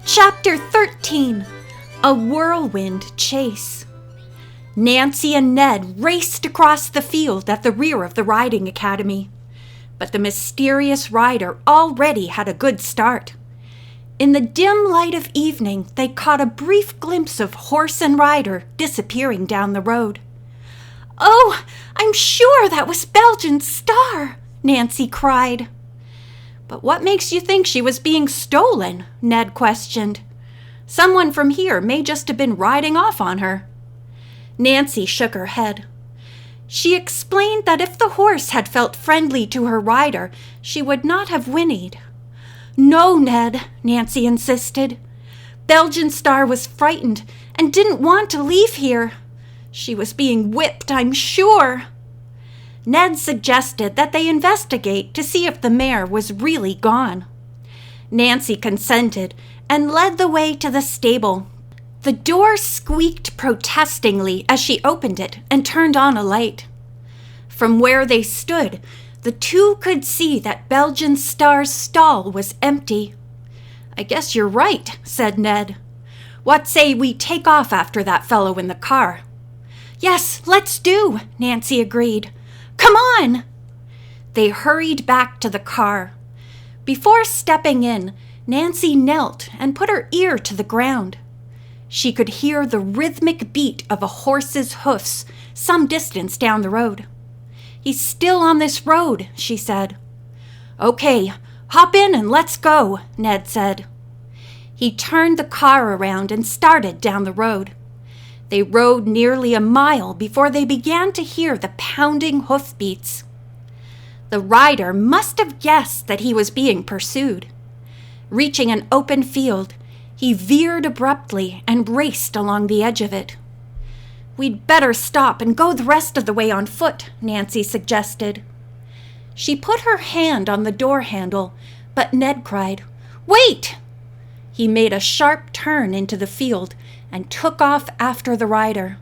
Chapter 13. A Whirlwind Chase. Nancy and Ned raced across the field at the rear of the riding academy, but the mysterious rider already had a good start. In the dim light of evening, they caught a brief glimpse of horse and rider disappearing down the road. "Oh, I'm sure that was Belgian's Star," Nancy cried. "But what makes you think she was being stolen?" Ned questioned. "Someone from here may just have been riding off on her." Nancy shook her head. She explained that if the horse had felt friendly to her rider, she would not have whinnied. "No, Ned," Nancy insisted. "Belgian Star was frightened and didn't want to leave here. She was being whipped, I'm sure." Ned suggested that they investigate to see if the mare was really gone. Nancy consented and led the way to the stable. The door squeaked protestingly as she opened it and turned on a light. From where they stood, the two could see that Belgian Star's stall was empty. "I guess you're right," said Ned. "What say we take off after that fellow in the car?" "Yes, let's do," Nancy agreed. "Come on!" They hurried back to the car. Before stepping in, Nancy knelt and put her ear to the ground. She could hear the rhythmic beat of a horse's hoofs some distance down the road. "He's still on this road," she said. "Okay, hop in and let's go," Ned said. He turned the car around and started down the road. They rode nearly a mile before they began to hear the pounding hoofbeats. The rider must have guessed that he was being pursued. Reaching an open field, he veered abruptly and raced along the edge of it. "We'd better stop and go the rest of the way on foot," Nancy suggested. She put her hand on the door handle, but Ned cried, "Wait!" He made a sharp turn into the field and took off after the rider.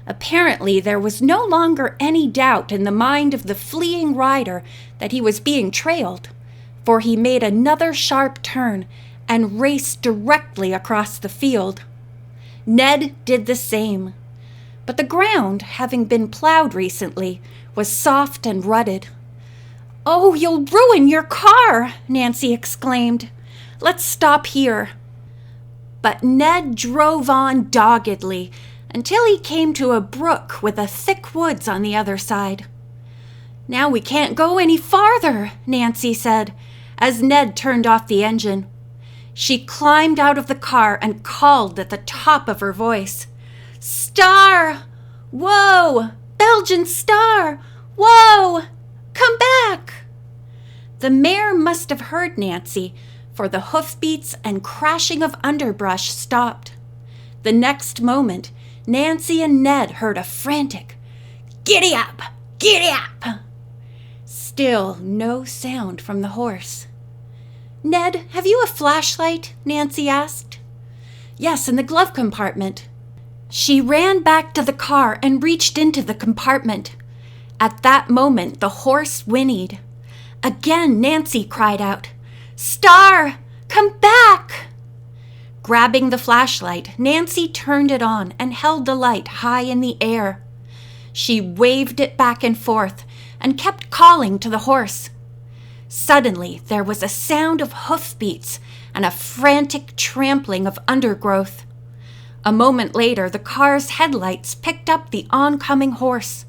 Apparently, there was no longer any doubt in the mind of the fleeing rider that he was being trailed, for he made another sharp turn and raced directly across the field. Ned did the same, but the ground, having been plowed recently, was soft and rutted. "Oh, you'll ruin your car!" Nancy exclaimed. "Let's stop here." But Ned drove on doggedly until he came to a brook with a thick woods on the other side. "Now we can't go any farther," Nancy said, as Ned turned off the engine. She climbed out of the car and called at the top of her voice. "Star! Whoa! Belgian Star! Whoa! Come back!" The mare must have heard Nancy, for the hoofbeats and crashing of underbrush stopped. The next moment, Nancy and Ned heard a frantic, "Giddy up! Giddy up!" Still no sound from the horse. "Ned, have you a flashlight?" Nancy asked. "Yes, in the glove compartment." She ran back to the car and reached into the compartment. At that moment, the horse whinnied. Again, Nancy cried out, "Star, come back!" Grabbing the flashlight, Nancy turned it on and held the light high in the air. She waved it back and forth and kept calling to the horse. Suddenly, there was a sound of hoofbeats and a frantic trampling of undergrowth. A moment later, the car's headlights picked up the oncoming horse.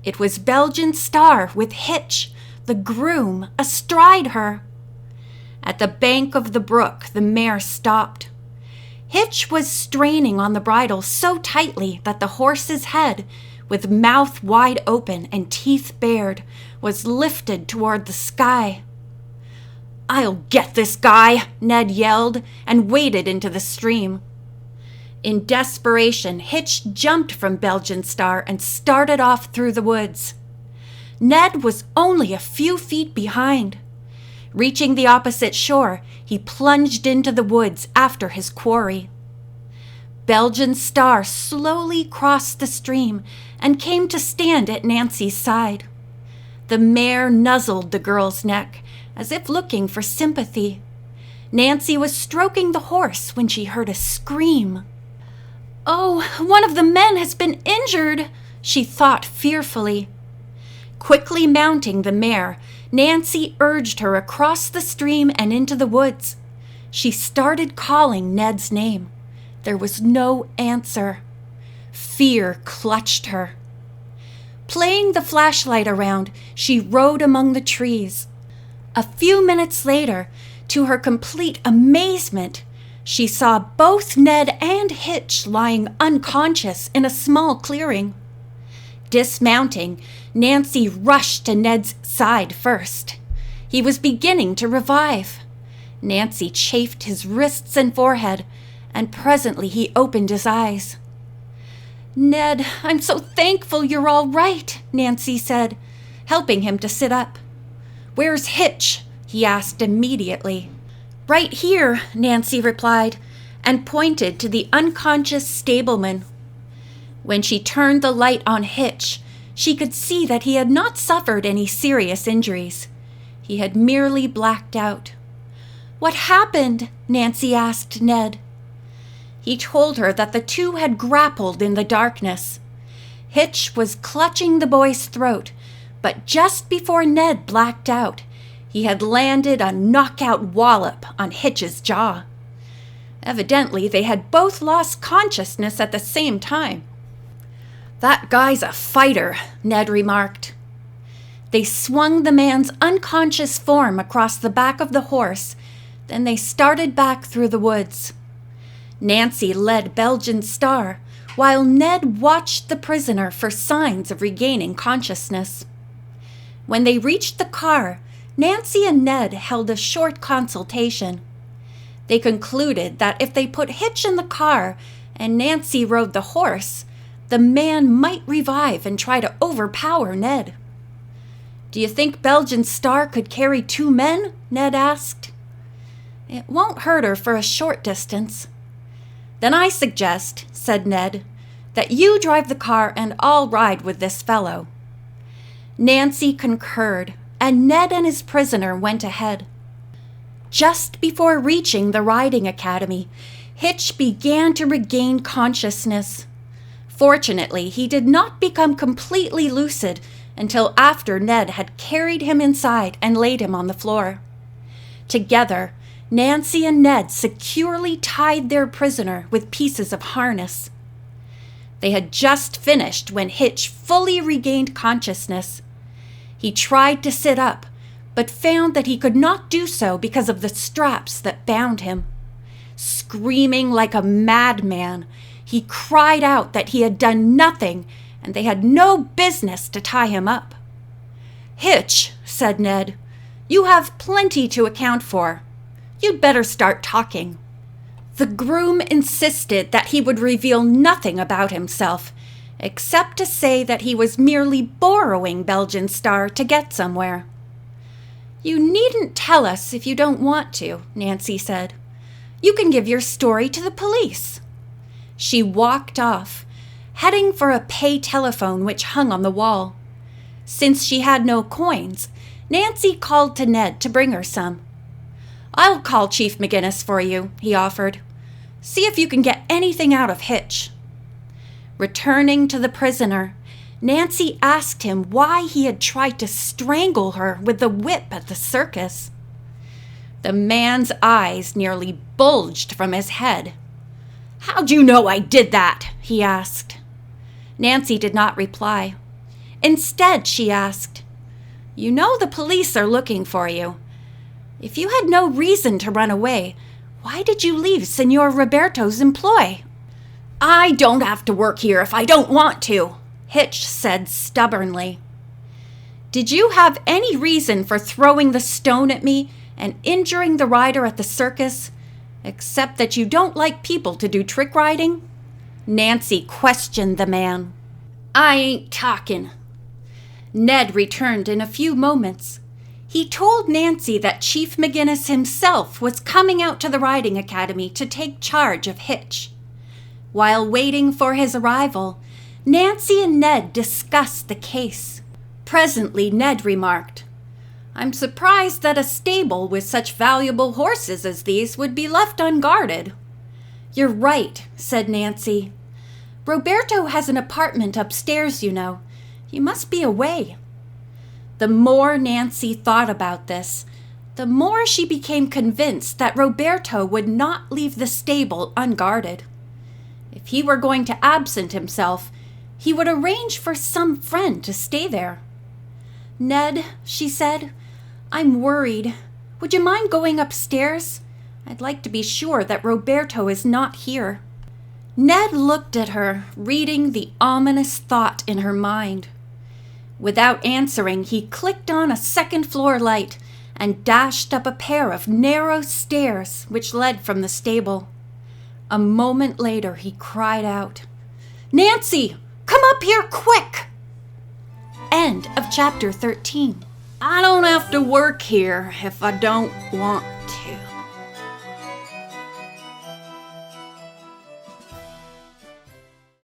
It was Belgian Star with Hitch, the groom, astride her. At the bank of the brook, the mare stopped. Hitch was straining on the bridle so tightly that the horse's head, with mouth wide open and teeth bared, was lifted toward the sky. "I'll get this guy," Ned yelled, and waded into the stream. In desperation, Hitch jumped from Belgian Star and started off through the woods. Ned was only a few feet behind. Reaching the opposite shore, he plunged into the woods after his quarry. Belgian Star slowly crossed the stream and came to stand at Nancy's side. The mare nuzzled the girl's neck, as if looking for sympathy. Nancy was stroking the horse when she heard a scream. "Oh, one of the men has been injured," she thought fearfully. Quickly mounting the mare, Nancy urged her across the stream and into the woods. She started calling Ned's name. There was no answer. Fear clutched her. Playing the flashlight around, she rode among the trees. A few minutes later, to her complete amazement, she saw both Ned and Hitch lying unconscious in a small clearing. Dismounting, Nancy rushed to Ned's side first. He was beginning to revive. Nancy chafed his wrists and forehead, and presently he opened his eyes. "Ned, I'm so thankful you're all right," Nancy said, helping him to sit up. "Where's Hitch?" he asked immediately. "Right here," Nancy replied, and pointed to the unconscious stableman. When she turned the light on Hitch, she could see that he had not suffered any serious injuries. He had merely blacked out. "What happened?" Nancy asked Ned. He told her that the two had grappled in the darkness. Hitch was clutching the boy's throat, but just before Ned blacked out, he had landed a knockout wallop on Hitch's jaw. Evidently, they had both lost consciousness at the same time. "That guy's a fighter," Ned remarked. They swung the man's unconscious form across the back of the horse, then they started back through the woods. Nancy led Belgian Star, while Ned watched the prisoner for signs of regaining consciousness. When they reached the car, Nancy and Ned held a short consultation. They concluded that if they put Hitch in the car and Nancy rode the horse, the man might revive and try to overpower Ned. "Do you think Belgian Star could carry 2 men?" Ned asked. "It won't hurt her for a short distance." "Then I suggest," said Ned, "that you drive the car and I'll ride with this fellow." Nancy concurred, and Ned and his prisoner went ahead. Just before reaching the riding academy, Hitch began to regain consciousness. Fortunately, he did not become completely lucid until after Ned had carried him inside and laid him on the floor. Together, Nancy and Ned securely tied their prisoner with pieces of harness. They had just finished when Hitch fully regained consciousness. He tried to sit up, but found that he could not do so because of the straps that bound him. Screaming like a madman, he cried out that he had done nothing and they had no business to tie him up. "Hitch," said Ned, "you have plenty to account for. You'd better start talking." The groom insisted that he would reveal nothing about himself, except to say that he was merely borrowing Belgian Star to get somewhere. "You needn't tell us if you don't want to," Nancy said. "You can give your story to the police." She walked off, heading for a pay telephone which hung on the wall. Since she had no coins, Nancy called to Ned to bring her some. "I'll call Chief McGinnis for you," he offered. "See if you can get anything out of Hitch." Returning to the prisoner, Nancy asked him why he had tried to strangle her with the whip at the circus. The man's eyes nearly bulged from his head. "How'd you know I did that?" he asked. Nancy did not reply. Instead, she asked, "You know the police are looking for you. If you had no reason to run away, why did you leave Senor Roberto's employ?" "I don't have to work here if I don't want to," Hitch said stubbornly. "Did you have any reason for throwing the stone at me and injuring the rider at the circus, except that you don't like people to do trick riding?" Nancy questioned the man. "I ain't talking." Ned returned in a few moments. He told Nancy that Chief McGinnis himself was coming out to the riding academy to take charge of Hitch. While waiting for his arrival, Nancy and Ned discussed the case. Presently, Ned remarked, I'm surprised that a stable with such valuable horses as these would be left unguarded." "You're right," said Nancy. "Roberto has an apartment upstairs, you know. He must be away." The more Nancy thought about this, the more she became convinced that Roberto would not leave the stable unguarded. If he were going to absent himself, he would arrange for some friend to stay there. "Ned," she said, "I'm worried. Would you mind going upstairs? I'd like to be sure that Roberto is not here." Ned looked at her, reading the ominous thought in her mind. Without answering, he clicked on a second-floor light and dashed up a pair of narrow stairs which led from the stable. A moment later, he cried out, "Nancy, come up here quick!" End of chapter 13. I don't have to work here if I don't want to.